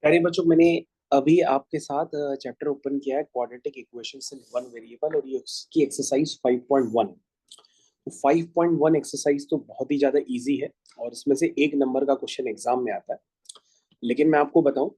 प्यारे बच्चों, मैंने अभी आपके साथ चैप्टर ओपन किया है quadratic equations in one variable और ये उसकी एक्सरसाइज 5.1। तो 5.1 एक्सरसाइज तो बहुत ही ज्यादा इजी है और इसमें से एक नंबर का क्वेश्चन एग्जाम में आता है। लेकिन मैं आपको बताऊं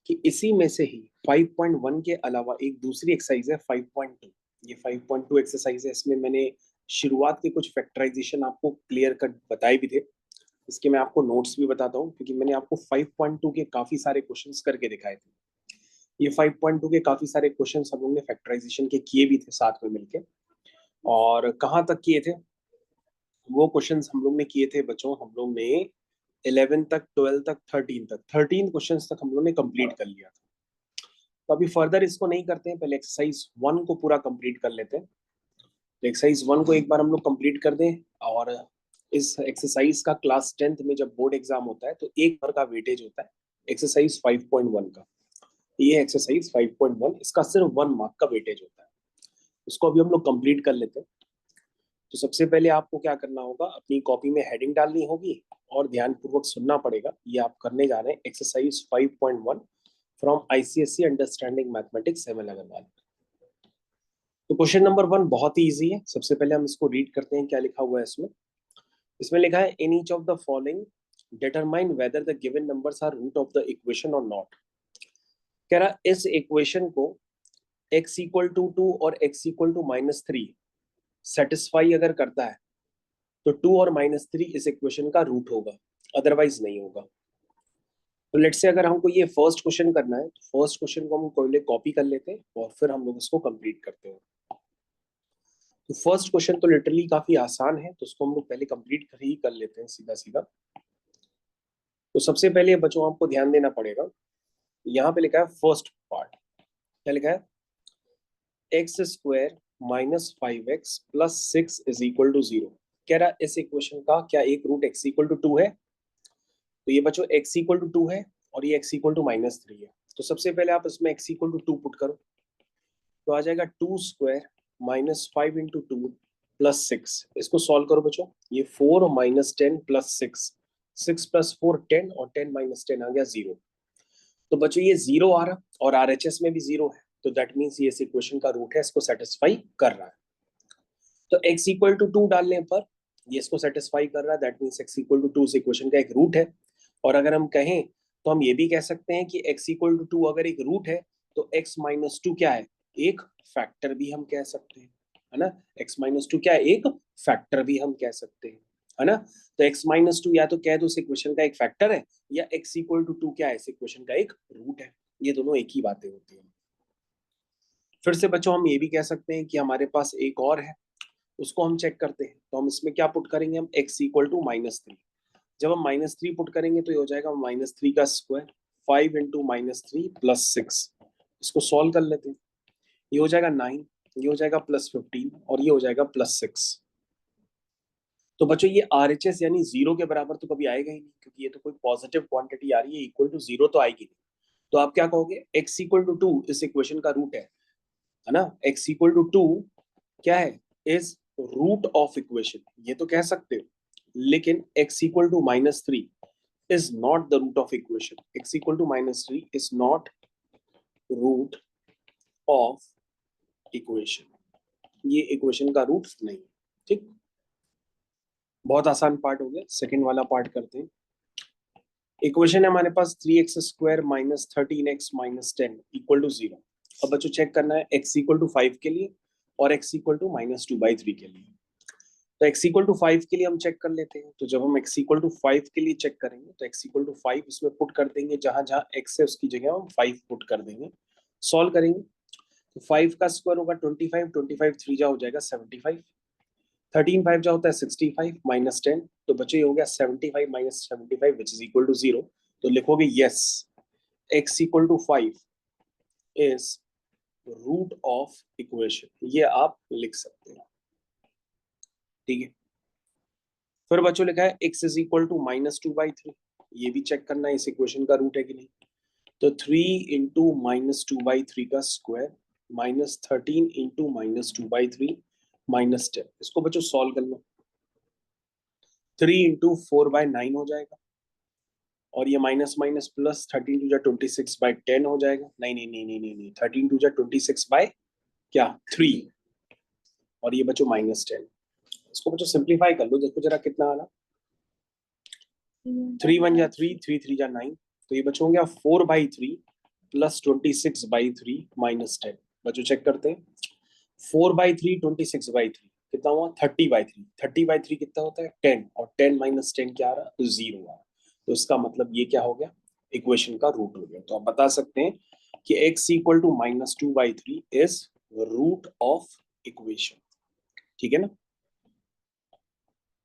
कि इसी में से ही 5.1 के अलावा एक दूसरी एक्सरसाइज है 5.2। ये 5.2 एक्सरसाइज है, इसमें मैंने शुरुआत के कुछ फैक्टराइजेशन आपको क्लियर कट बताए भी थे। इसके मैं आपको नोट्स भी बताता हूँ क्योंकि मैंने आपको 5.2 के काफी सारे क्वेश्चंस करके दिखाए थे। ये 5.2 के काफी सारे क्वेश्चंस हम लोग ने फैक्टराइजेशन के किए भी थे साथ में मिलके। और कहाँ तक किए थे वो क्वेश्चंस हम लोग ने किए थे बच्चों, हम लोग ने 11 तक, 12 तक, 13 क्वेश्चंस तक हम लोग ने कंप्लीट कर लिया था। तो अभी फर्दर इसको नहीं करते हैं, पहले एक्सरसाइज 1 को पूरा कंप्लीट कर लेते हैं। तो एक्सरसाइज 1 को एक बार हम लोग कंप्लीट कर दें। और इस एक्सरसाइज का क्लास 10th में जब बोर्ड एग्जाम होता है तो एक नंबर का वेटेज होता है एक्सरसाइज 5.1 का। ये एक्सरसाइज 5.1, इसका सिर्फ 1 मार्क का वेटेज होता है। उसको अभी हम लोग कंप्लीट कर लेते हैं। तो सबसे पहले आपको क्या करना होगा, अपनी कॉपी में हेडिंग डालनी होगी और ध्यानपूर्वक सुनना पड़ेगा। ये आप करने जा रहे हैं exercise 5.1 from ICSE understanding mathematics M L Aggarwal. तो क्वेश्चन नंबर 1 बहुत ही इजी है। सबसे पहले हम इसको रीड करते हैं क्या लिखा हुआ है इसमें। इसमें लिखा है in each of the following determine whether the given numbers are root of the equation और नॉट। कह रहा इस इक्वेशन को x इक्वल टू 2 और x इक्वल टू -3 सेटिस्फाई अगर करता है तो 2 और -3 इस इक्वेशन का रूट होगा, अदरवाइज नहीं होगा। तो लेट्स से अगर हमको ये फर्स्ट क्वेश्चन करना है तो फर्स्ट क्वेश्चन को हम पहले कॉपी कर लेते हैं और फिर हम लोग इसको कंप्लीट करते हैं। तो फर्स्ट क्वेश्चन तो लिटरली काफी आसान है, तो उसको हम लोग पहले कंप्लीट कर लेते हैं सीधा सीधा। तो सबसे पहले बच्चों आपको ध्यान देना पड़ेगा, यहाँ पे लिखा है फर्स्ट पार्ट। क्या लिखा है? X square -5x plus 6 is equal to 0। कह रहा इस इक्वेशन का क्या एक रूट x इक्वल टू 2 है? तो ये बच्चों x इक्वल टू 2 है और ये x इक्वल टू -3 है। तो सबसे पहले आप इसमें x इक्वल टू 2 पुट करो, तो आ जाएगा 2 स्क्वायर -5 इंटू 2 प्लस 6। इसको सॉल्व करो बच्चों, ये 4 -10 प्लस 6, 6 प्लस 4 10 और 10 -10 आ गया 0। तो बच्चों ये 0 आ रहा और आरएचएस में भी 0 है, तो दैट मीन्स ये इस इक्वेशन का रूट है, इसको सेटिस्फाई कर रहा है। तो x इक्वल टू 2 डालने पर ये इसको सेटिस्फाई कर रहा है, that means x equal to 2 इस इक्वेशन का एक रूट है। और अगर हम कहें तो हम ये भी कह सकते हैं कि x इक्वल टू 2 अगर एक रूट है तो x -2 क्या है? एक फैक्टर भी हम कह सकते हैं, है ना। x -2 क्या है? एक फैक्टर भी हम कह सकते हैं, है ना। तो x -2 या तो कह दो इस इक्वेशन का एक फैक्टर है, या x इक्वल टू 2 क्या है? इस इक्वेशन का एक रूट है। ये दोनों एक ही बातें होती हैं। फिर से बच्चों हम ये भी कह सकते हैं कि हमारे पास एक और है, उसको हम चेक करते हैं। तो हम इसमें क्या पुट करेंगे, हम x इक्वल टू -3। जब हम -3 पुट करेंगे तो ये हो जाएगा -3 का स्क्वायर, 5 इंटू -3 प्लस 6। इसको सॉल्व कर लेते हैं, ये हो जाएगा 9, ये हो जाएगा +15 और ये हो जाएगा +6। तो बच्चों ये आरएचएस यानी 0 के बराबर तो कभी आएगा ही नहीं, क्योंकि ये तो कोई पॉजिटिव क्वांटिटी आ रही है, इक्वल टू 0 तो आएगी नहीं। तो आप क्या कहोगे, x इक्वल टू 2 इस इक्वेशन का रूट है ना। x इक्वल टू 2 क्या है? इज रूट ऑफ इक्वेशन, ये तो कह सकते हो। लेकिन x equal to -3 is not the root of equation. X equal to -3 is not root of equation. ये इक्वेशन का रूट नहीं है। ठीक, बहुत आसान पार्ट हो गया। सेकंड वाला पार्ट करते हैं। इक्वेशन है हमारे पास 3x² -13x -10 इक्वल टू 0। अब बच्चों चेक करना है x इक्वल टू 5 के लिए और x इक्वल टू -2/3 के लिए। तो x इक्वल टू 5 के लिए हम चेक कर लेते हैं। तो जब हम x इक्वल टू 5 के लिए चेक करेंगे तो x इक्वल टू 5 इसमें पुट कर देंगे, जहां जहां x है उसकी जगह हम 5 पुट कर देंगे, सॉल्व करेंगे। तो 5 का स्क्वायर होगा 25, 25 3 जा हो जाएगा 75, 13 5 जा होता है 65 -10। तो बच्चे ये हो गया 75 -75 विच इज इक्वल टू 0। तो लिखोगे yes, x equal to 5 is root of equation, ये आप लिख सकते हो। ठीक है, फिर बच्चों लिखा है x इज इक्वल टू -2/3। ये भी चेक करना है इस इक्वेशन का रूट है कि नहीं। तो 3 इंटू -2/3 का स्क्वायर -13 इंटू -2/3 -10। इसको बच्चों सॉल्व कर लो, 3 इंटू 4/9 हो जाएगा और ये माइनस माइनस प्लस, 13 टू जा 26/10 हो जाएगा। नहीं नहीं नहीं नहीं नहीं नहीं, 13 टू जा 26 बाय क्या 3, और ये बच्चों -10। इसको बच्चों सिंप्लीफाई कर लो, देखो जरा कितना आना। 3 1 जा 3, 3 3 जा 9, तो ये बच्चों हो गया 4/3 प्लस 26/3 -10। बच्चों चेक करते हैं, 4/3 26/3 कितना हुआ 30/3, 30/3 कितना होता है 10, और 10 - 10 क्या आ रहा है 0 आ रहा। तो इसका मतलब ये क्या हो गया, इक्वेशन का रूट हो गया। तो आप बता सकते हैं कि x equal to -2/3 is root of equation. ठीक है ना।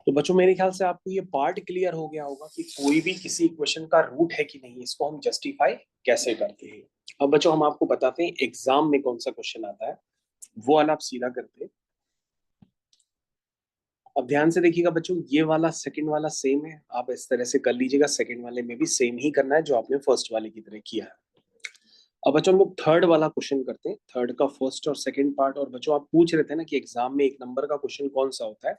तो बच्चों मेरे ख्याल से आपको ये पार्ट क्लियर हो गया होगा कि कोई भी किसी इक्वेशन का रूट है कि नहीं, इसको हम जस्टिफाई कैसे करते हैं। अब बच्चों हम आपको बताते हैं एग्जाम में कौन सा क्वेश्चन आता है, वो वाला आप सीधा करते हैं। अब ध्यान से देखिएगा बच्चों, ये वाला सेकंड वाला सेम है, आप इस तरह से कर लीजिएगा। सेकंड वाले में भी सेम ही करना है जो आपने फर्स्ट वाले की तरह किया है। अब बच्चों हम लोग थर्ड वाला क्वेश्चन करते हैं, थर्ड का फर्स्ट और सेकंड पार्ट। और बच्चों आप पूछ रहे थे ना कि एग्जाम में 1 नंबर का क्वेश्चन कौन सा होता है,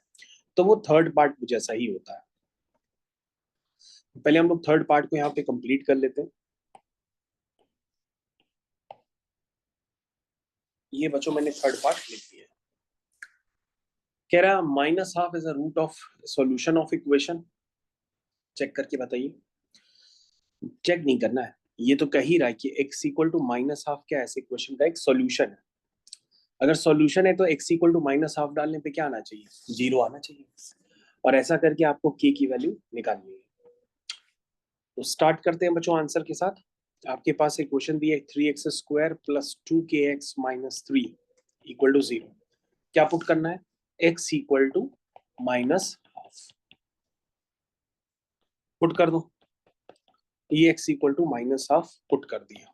तो वो थर्ड पार्ट जैसा ही होता है। पहले हम लोग थर्ड पार्ट को यहाँ पे कंप्लीट कर लेते हैं। ये बच्चों मैंने थर्ड पार्ट लिख दिया है। कह रहा -12 is a root of solution of equation. Check करके बताइए। चेक नहीं करना है, ये तो कह ही रहा है कि x इक्वल टू -12 क्या है, इस इक्वेशन का एक सॉल्यूशन है। अगर सॉल्यूशन है तो x इक्वल टू -12 डालने पे क्या आना चाहिए, 0 आना चाहिए। और ऐसा करके आपको k की वैल्यू निकालनी है। तो स्टार्ट करते हैं बच्चों आंसर के साथ। आपके पास एक क्वेश्चन दिया है 3x² plus 2kx minus 3 equal to 0। क्या पुट करना है, x इक्वल टू -12 पुट कर दो। ये x इक्वल टू -12 पुट कर दिया।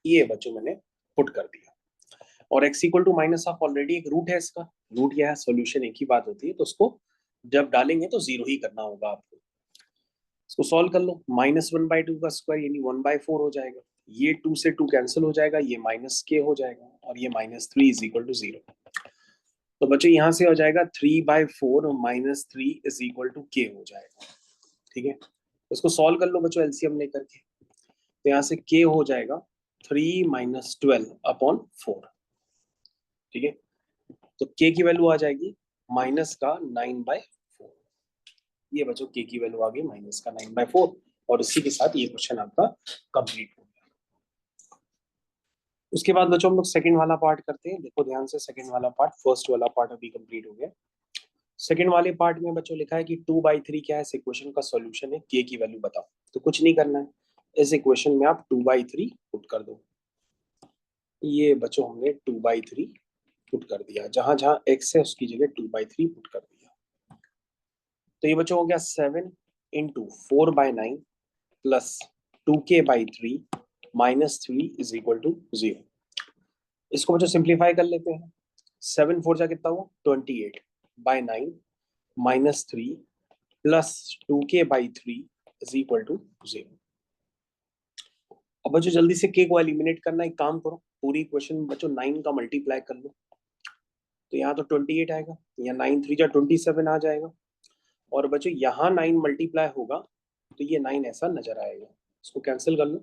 ये बच्चों मैंने पुट कर दिया। और x इक्वल टू -12 ऑलरेडी एक रूट है, इसका रूट या सॉल्यूशन एक ही बात होती है, तो उसको जब डालेंगे तो 0 ही करना होगा आपको। इसको सॉल्व कर लो, -1/2 का स्क्वायर यानी 1/4 हो जाएगा। ये 2 से 2 कैंसिल हो जाएगा, ये -k हो जाएगा, और ये -3 इज इक्वल टू 0। तो बच्चों यहाँ से हो जाएगा 3/4 -3 इज इक्वल टू k हो जाएगा। ठीक है, इसको सॉल्व कर लो बच्चों एलसीएम लेकर के। तो यहाँ से k हो जाएगा 3 - 12/4। ठीक है, तो k की वैल्यू आ जाएगी माइनस का 9/4। ये बच्चों k की वैल्यू आ गई -9/4। और इसी के साथ ये क्वेश्चन आपका कंप्लीट हो गया। उसके बाद बच्चों हम लोग सेकंड वाला पार्ट करते हैं। देखो ध्यान से, सेकंड वाला पार्ट, फर्स्ट वाला पार्ट अभी कंप्लीट हो गया। सेकंड वाले पार्ट में बच्चों लिखा है कि 2/3 क्या है, इस इक्वेशन का सॉल्यूशन है, k की वैल्यू बताओ। तो कुछ नहीं करना है, इस इक्वेशन में आप 2/3 पुट कर दो। ये बच्चों हमने 2/3 पुट कर दिया, जहां जहां x है उसकी जगह 2/3 पुट कर दिया। तो ये बच्चों हो गया 7 into 4/9 plus 2k/3 -3 is equal to 0। इसको बच्चों सिंप्लीफाई कर लेते हैं। 7 4 जा कितना हुआ 28/9 -3 plus 2k/3 is equal to 0। अब बच्चों जल्दी से k को एलिमिनेट करना, एक काम करो, पूरी इक्वेशन में बच्चों 9 का मल्टीप्लाई कर लो। तो यहाँ तो 28 आएगा, या 9 3 जा 27 आ जाएगा। और बच्चों यहाँ 9 मल्टीप्लाई होगा तो ये 9 ऐसा नजर आएगा। इसको कैंसिल कर लो।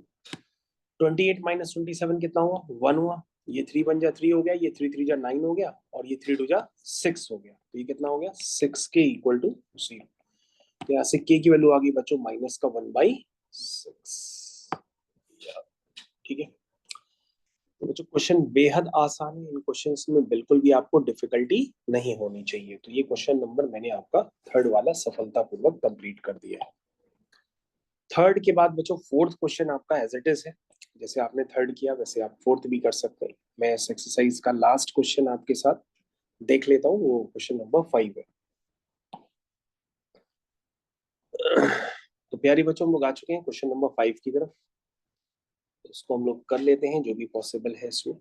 28 - 27 कितना हुआ 1 हुआ। ये 3 1 जा 3 हो गया, ये 3 3 जा 9 हो गया, और ये 3 2 जा 6 हो गया। तो ये कितना हो गया 6k इक्वल टू 0। तो यहाँ से k की वैल्यू आ गई बच्चों माइनस का 1/6। ठीक है, तो बच्चों क्वेश्चन बेहद आसान है, इन क्वेश्चंस में बिल्कुल भी आपको डिफिकल्टी नहीं होनी चाहिए। तो ये क्वेश्चन नंबर मैंने आपका थर्ड वाला सफलतापूर्वक कंप्लीट कर दिया है। थर्ड के बाद बच्चों फोर्थ क्वेश्चन आपका एज इट इज है, जैसे आपने थर्ड किया वैसे आप फोर्थ भी कर सकते हैं। मैं इस एक्सरसाइज का लास्ट क्वेश्चन आपके साथ देख लेता हूँ, वो क्वेश्चन नंबर 5 है। तो प्यारी बच्चों हम लोग आ चुके हैं क्वेश्चन नंबर 5 की तरफ। इसको हम लोग कर लेते हैं जो भी पॉसिबल है इसमें।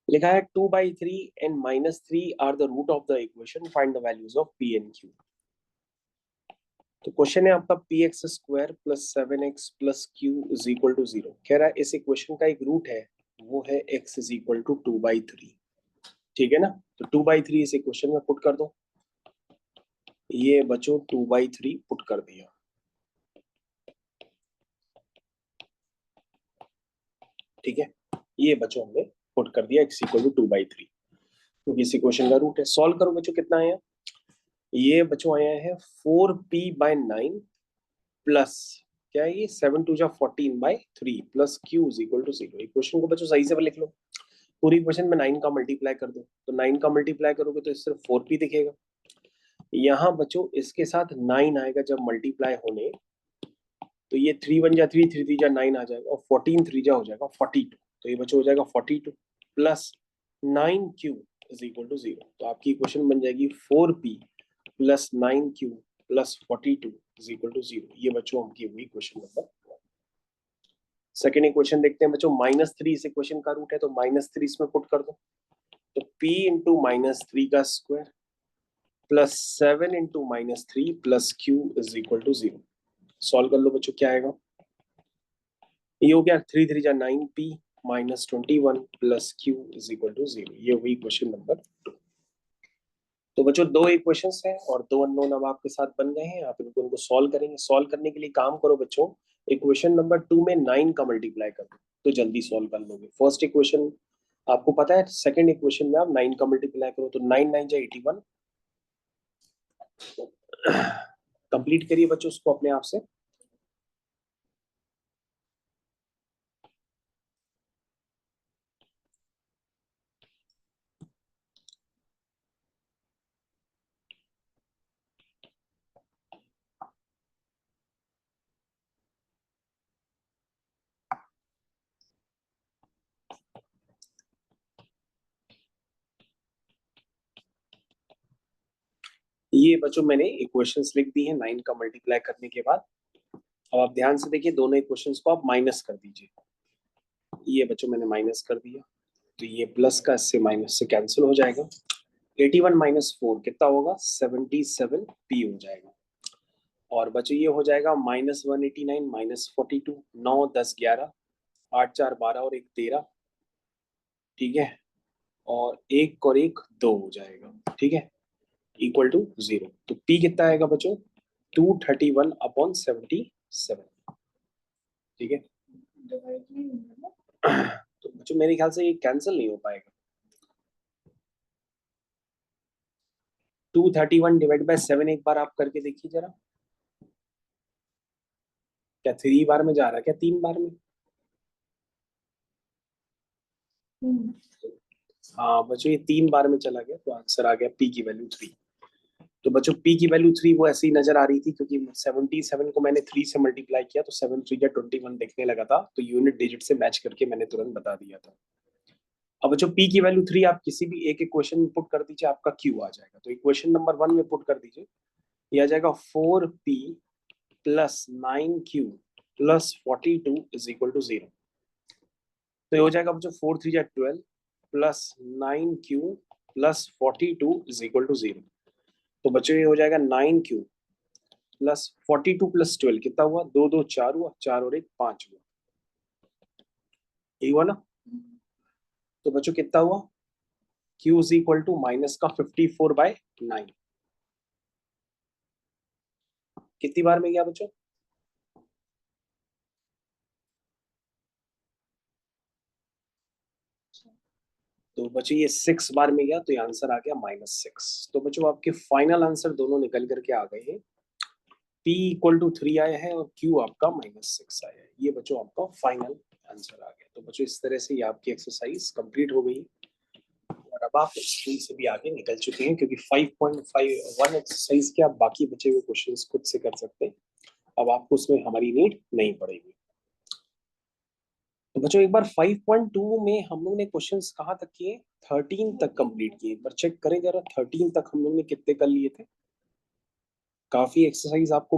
लिखा है 2/3 and -3 are the root of the equation, find the values of p and q। तो क्वेश्चन है आपका p x square plus 7x plus q is equal to 0। कह रहा है इस इक्वेशन का एक रूट है, वो है x इज इक्वल टू 2/3। ठीक है ना, तो 2/3 इस इक्वेशन में पुट कर दो। ये बच्चों 2/3 पुट कर दिया। ठीक है, ये बच्चों हमने पुट कर दिया x इक्वल टू 2/3, क्योंकि इस इक्वेशन का रूट है। सॉल्व करो बच्चों, कितना आया? ये बच्चों आया है 4p/9 प्लस क्या है ये 7 2 14/3 plus q is equal to 0। Equation को बच्चों सही से लिख लो। पूरी इक्वेशन में 9 का मल्टीप्लाई कर दो, तो 9 का मल्टीप्लाई करोगे तो सिर्फ 4p दिखेगा। यहाँ बच्चों इसके साथ 9 आएगा जब मल्टीप्लाई होने, तो ये 3 1 जा 3, 3 3 जा 9 आ जाएगा, और 14 3 जा हो जाएगा 42। तो ये बच्चों हो जाएगा 42 plus 9q is equal to 0। तो आपकी इक्वेशन बन जाएगी 4p plus 9q plus 42 is equal to 0। ये बच्चों हमकी हुई क्वेश्चन नंबर। सेकेंड इक्वेशन देखते हैं बच्चों। -3 इस इक्वेशन का रूट है, तो -3 इसमें पुट कर दो। तो p इंटू -3 का square plus 7 into -3 plus q is equal to 0। Solve कर लो बच्चों, क्या आएगा? ये हो गया 3 3 जा 9p -21 plus q is equal to 0। ये हुई क्वेश्चन नंबर 2। तो बच्चों दो इक्वेशंस हैं और दो अननोन अब आपके साथ बन गए हैं। आप इनको सॉल्व करेंगे। सॉल्व करने के लिए काम करो बच्चों, इक्वेशन नंबर 2 में 9 का मल्टीप्लाई कर दो, तो जल्दी सॉल्व कर लोगे। फर्स्ट इक्वेशन आपको पता है, सेकंड इक्वेशन में आप 9 का मल्टीप्लाई करो, तो 9 9 जा 81। कंप्लीट करिए बच्चों उसको अपने आप से। ये बच्चों मैंने इक्वेशंस लिख दी है 9 का मल्टीप्लाई करने के बाद। अब आप ध्यान से देखिए, दोनों इक्वेशंस को आप माइनस कर दीजिए। ये बच्चों मैंने माइनस कर दिया, तो ये प्लस का इससे माइनस से कैंसिल हो जाएगा। 81 माइनस 4 कितना होगा? 77p हो जाएगा। और बच्चों ये हो जाएगा -189 -42, 9 10 11, 8 4 12 और 1 13। ठीक है, और एक और एक 2 हो जाएगा। ठीक है, इक्वल टू 0। तो p कितना आएगा बच्चों? 231/77। ठीक है, तो बच्चों मेरे ख्याल से ये कैंसिल नहीं हो पाएगा। 231 डिवाइड बाय 7 एक बार आप करके देखिए जरा। क्या 3 बार में जा रहा है? क्या 3 बार में? हाँ बच्चों, ये 3 बार में चला गया, तो आंसर आ गया p की वैल्यू 3। तो बच्चों p की वैल्यू 3 वो ऐसी नजर आ रही थी, क्योंकि 77 को मैंने 3 से मल्टीप्लाई किया, तो 7 3 या 21 दिखने लगा था, तो यूनिट डिजिट से मैच करके मैंने तुरंत बता दिया था। अब बच्चों p की वैल्यू 3 आप किसी भी एक इक्वेशन में पुट कर दीजिए, आपका q आ जाएगा। तो इक्वेशन नंबर 1 में पुट कर दीजिए, ये आ जाएगा 4p plus 9q plus 42 is equal to 0। तो ये हो जाएगा बच्चों 4 3 जा 12 plus 9q plus 42 is equal to 0। तो बच्चों ये हो जाएगा 9q प्लस 42 प्लस 12 कितना हुआ? 2 2 4 हुआ, 4 और 1 5 हुआ। यही हुआ ना? तो बच्चों कितना हुआ? q is equal to minus का 54/9। कितनी बार में गया बच्चों? तो बच्चों ये 6 बार में गया, तो ये आंसर आ गया -6। तो बच्चों आपके फाइनल आंसर दोनों निकल करके आ गए हैं। p इक्वल टू 3 आया है और q आपका -6 आया है। ये बच्चों आपका फाइनल आंसर आ गया। तो बच्चों इस तरह से ये आपकी एक्सरसाइज कंप्लीट हो गई, और अब आप स्कूल से भी आगे निकल चुके हैं, क्योंकि 5.51 एक्सरसाइज के आप बाकी बचे हुए क्वेश्चंस खुद से कर सकते हैं। अब आपको उसमें हमारी नीड नहीं पड़ेगी। तो बच्चों एक बार 5.2 में हम लोग ने क्वेश्चंस कहाँ तक किए? 13 तक कंप्लीट किए। एक बार चेक करें जरा, 13 तक हम लोग ने कितने कर लिए थे? काफी एक्सरसाइज आपको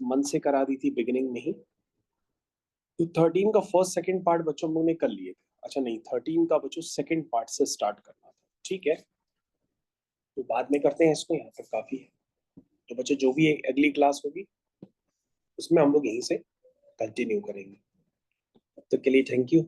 मन से करा दी थी बिगिनिंग में ही। तो 13 का फर्स्ट सेकंड पार्ट बच्चों हम लोग ने कर लिए थे। अच्छा नहीं, 13 का बच्चों सेकंड पार्ट से स्टार्ट करना था। ठीक है, तो बाद में करते हैं इसको, यहाँ तक काफी है। तो बच्चों जो भी अगली क्लास होगी उसमें हम लोग यहीं से कंटिन्यू करेंगे। तब तक के लिए थैंक यू।